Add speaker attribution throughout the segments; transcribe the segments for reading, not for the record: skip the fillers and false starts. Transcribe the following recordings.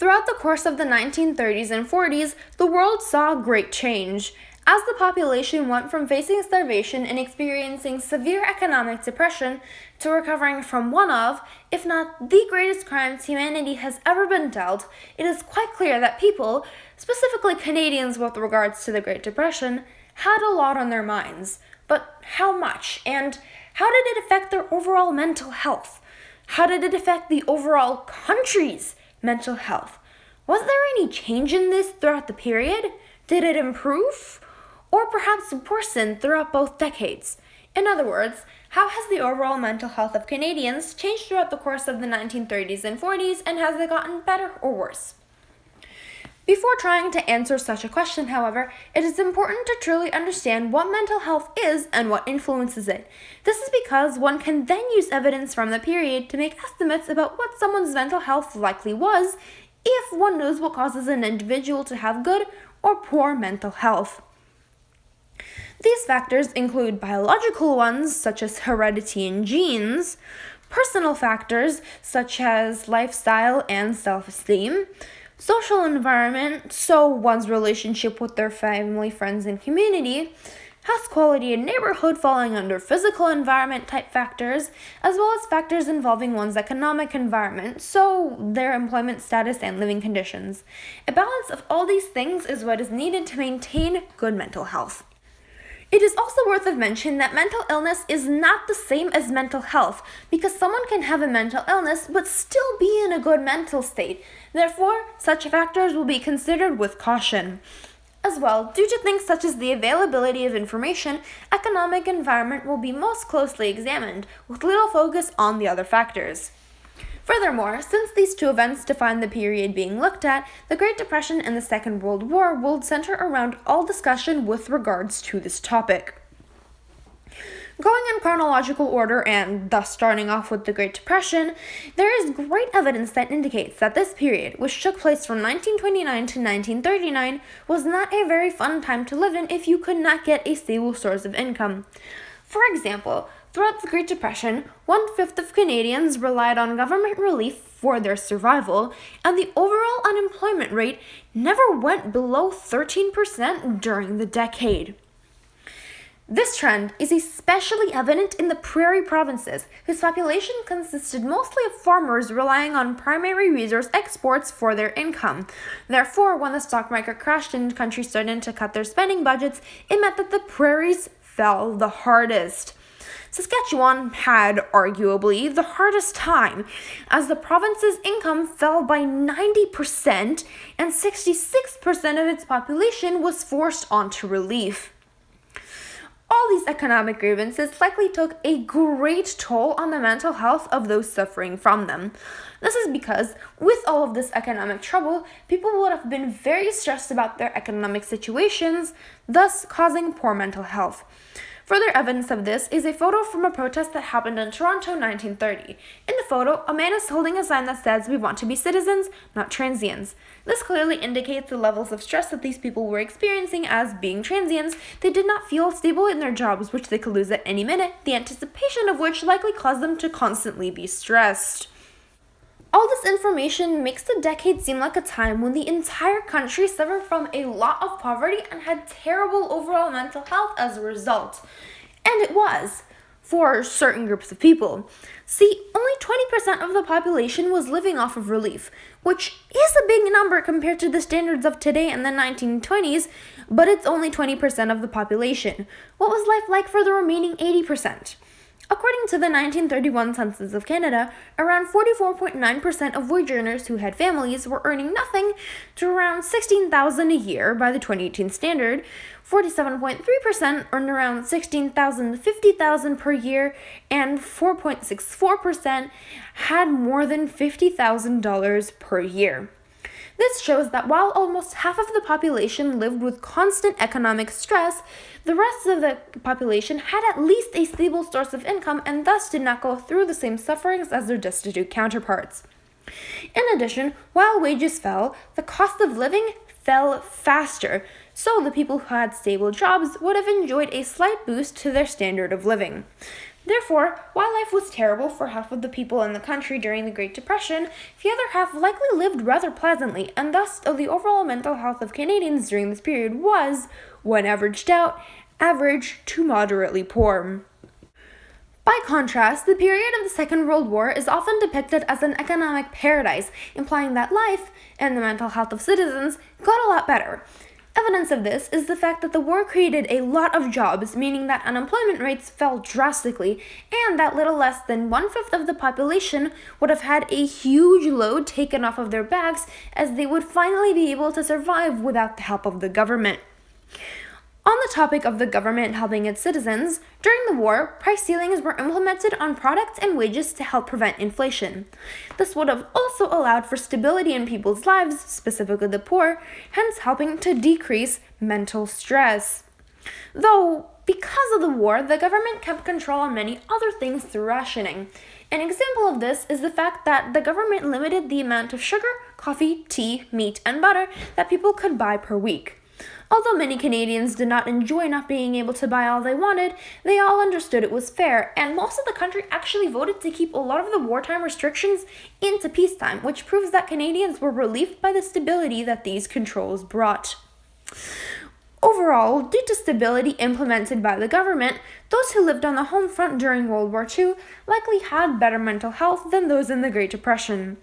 Speaker 1: Throughout the course of the 1930s and 40s, the world saw great change. As the population went from facing starvation and experiencing severe economic depression to recovering from one of, if not the greatest crimes humanity has ever been dealt, it is quite clear that people, specifically Canadians with regards to the Great Depression, had a lot on their minds. But how much? And how did it affect their overall mental health? How did it affect the overall country's mental health? Was there any change in this throughout the period? Did it improve? Or perhaps worsen throughout both decades? In other words, how has the overall mental health of Canadians changed throughout the course of the 1930s and 40s, and has it gotten better or worse? Before trying to answer such a question, however, it is important to truly understand what mental health is and what influences it. This is because one can then use evidence from the period to make estimates about what someone's mental health likely was if one knows what causes an individual to have good or poor mental health. These factors include biological ones, such as heredity and genes, personal factors, such as lifestyle and self-esteem, social environment, so one's relationship with their family, friends, and community, house quality and neighborhood falling under physical environment type factors, as well as factors involving one's economic environment, so their employment status and living conditions. A balance of all these things is what is needed to maintain good mental health. It is also worth of mention that mental illness is not the same as mental health, because someone can have a mental illness but still be in a good mental state. Therefore, such factors will be considered with caution. As well, due to things such as the availability of information, economic environment will be most closely examined, with little focus on the other factors. Furthermore, since these two events define the period being looked at, the Great Depression and the Second World War will center around all discussion with regards to this topic. Going in chronological order and thus starting off with the Great Depression, there is great evidence that indicates that this period, which took place from 1929 to 1939, was not a very fun time to live in if you could not get a stable source of income. For example, throughout the Great Depression, 1/5 of Canadians relied on government relief for their survival, and the overall unemployment rate never went below 13% during the decade. This trend is especially evident in the prairie provinces, whose population consisted mostly of farmers relying on primary resource exports for their income. Therefore, when the stock market crashed and countries started to cut their spending budgets, it meant that the prairies fell the hardest. Saskatchewan had arguably the hardest time, as the province's income fell by 90% and 66% of its population was forced onto relief. All these economic grievances likely took a great toll on the mental health of those suffering from them. This is because, with all of this economic trouble, people would have been very stressed about their economic situations, thus causing poor mental health. Further evidence of this is a photo from a protest that happened in Toronto 1930. In the photo, a man is holding a sign that says, "We want to be citizens, not transients." This clearly indicates the levels of stress that these people were experiencing, as being transients, they did not feel stable in their jobs, which they could lose at any minute, the anticipation of which likely caused them to constantly be stressed. All this information makes the decade seem like a time when the entire country suffered from a lot of poverty and had terrible overall mental health as a result. And it was, for certain groups of people. See, only 20% of the population was living off of relief, which is a big number compared to the standards of today in the 1920s, but it's only 20% of the population. What was life like for the remaining 80%? According to the 1931 Census of Canada, around 44.9% of wage earners who had families were earning nothing to around $16,000 a year by the 2018 standard. 47.3% earned around $16,000 to $50,000 per year, and 4.64% had more than $50,000 per year. This shows that while almost half of the population lived with constant economic stress, the rest of the population had at least a stable source of income and thus did not go through the same sufferings as their destitute counterparts. In addition, while wages fell, the cost of living fell faster, so the people who had stable jobs would have enjoyed a slight boost to their standard of living. Therefore, while life was terrible for half of the people in the country during the Great Depression, the other half likely lived rather pleasantly, and thus the overall mental health of Canadians during this period was, when averaged out, average to moderately poor. By contrast, the period of the Second World War is often depicted as an economic paradise, implying that life and the mental health of citizens got a lot better. Evidence of this is the fact that the war created a lot of jobs, meaning that unemployment rates fell drastically, and that little less than 1/5 of the population would have had a huge load taken off of their backs, as they would finally be able to survive without the help of the government. On the topic of the government helping its citizens, during the war, price ceilings were implemented on products and wages to help prevent inflation. This would have also allowed for stability in people's lives, specifically the poor, hence helping to decrease mental stress. Though, because of the war, the government kept control on many other things through rationing. An example of this is the fact that the government limited the amount of sugar, coffee, tea, meat, and butter that people could buy per week. Although many Canadians did not enjoy not being able to buy all they wanted, they all understood it was fair, and most of the country actually voted to keep a lot of the wartime restrictions into peacetime, which proves that Canadians were relieved by the stability that these controls brought. Overall, due to stability implemented by the government, those who lived on the home front during World War II likely had better mental health than those in the Great Depression.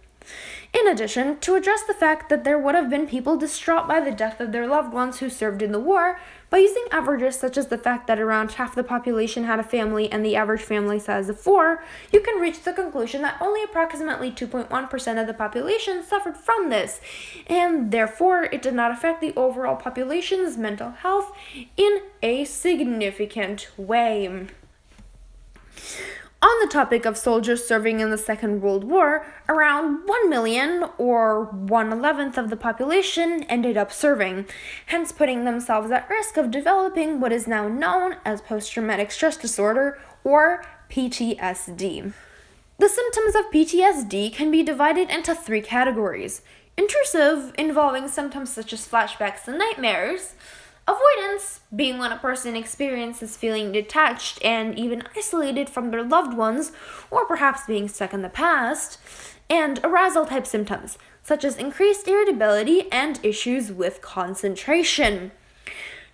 Speaker 1: In addition, to address the fact that there would have been people distraught by the death of their loved ones who served in the war, by using averages such as the fact that around half the population had a family and the average family size of 4, you can reach the conclusion that only approximately 2.1% of the population suffered from this, and therefore it did not affect the overall population's mental health in a significant way. On the topic of soldiers serving in the Second World War, around 1 million, or 1/11 of the population, ended up serving, hence putting themselves at risk of developing what is now known as post-traumatic stress disorder, or PTSD. The symptoms of PTSD can be divided into 3 categories: intrusive, involving symptoms such as flashbacks and nightmares; avoidance, being when a person experiences feeling detached and even isolated from their loved ones, or perhaps being stuck in the past; and arousal type symptoms, such as increased irritability and issues with concentration.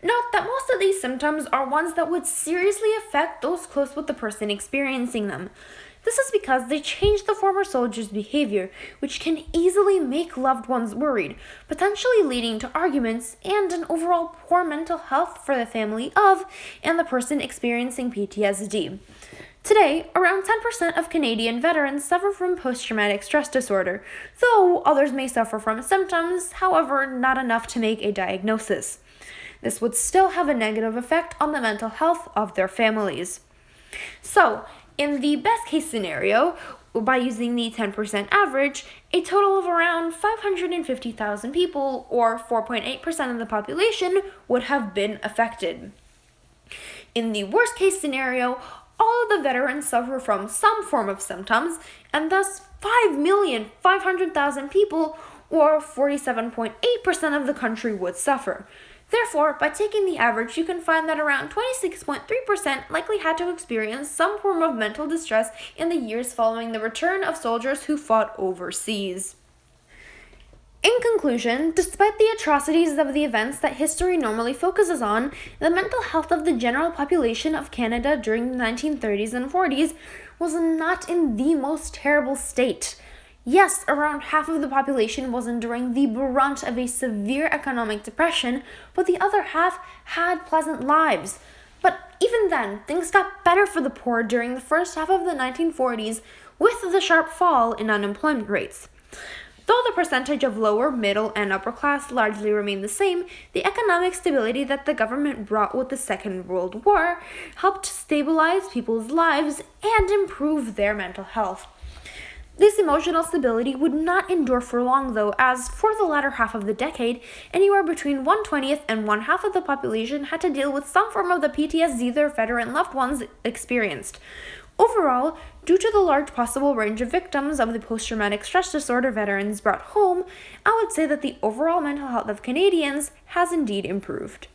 Speaker 1: Note that most of these symptoms are ones that would seriously affect those close with the person experiencing them. This is because they change the former soldier's behavior, which can easily make loved ones worried, potentially leading to arguments and an overall poor mental health for the family of and the person experiencing PTSD. Today, around 10% of Canadian veterans suffer from post-traumatic stress disorder, though others may suffer from symptoms, however, not enough to make a diagnosis. This would still have a negative effect on the mental health of their families. So, in the best case scenario, by using the 10% average, a total of around 550,000 people, or 4.8% of the population, would have been affected. In the worst case scenario, all of the veterans suffer from some form of symptoms, and thus 5,500,000 people, or 47.8% of the country, would suffer. Therefore, by taking the average, you can find that around 26.3% likely had to experience some form of mental distress in the years following the return of soldiers who fought overseas. In conclusion, despite the atrocities of the events that history normally focuses on, the mental health of the general population of Canada during the 1930s and 40s was not in the most terrible state. Yes, around half of the population was enduring the brunt of a severe economic depression, but the other half had pleasant lives. But even then, things got better for the poor during the first half of the 1940s, with the sharp fall in unemployment rates. Though the percentage of lower, middle, and upper class largely remained the same, the economic stability that the government brought with the Second World War helped stabilize people's lives and improve their mental health. This emotional stability would not endure for long, though, as for the latter half of the decade, anywhere between 1/20th and 1/2 of the population had to deal with some form of the PTSD their veteran loved ones experienced. Overall, due to the large possible range of victims of the post-traumatic stress disorder veterans brought home, I would say that the overall mental health of Canadians has indeed improved.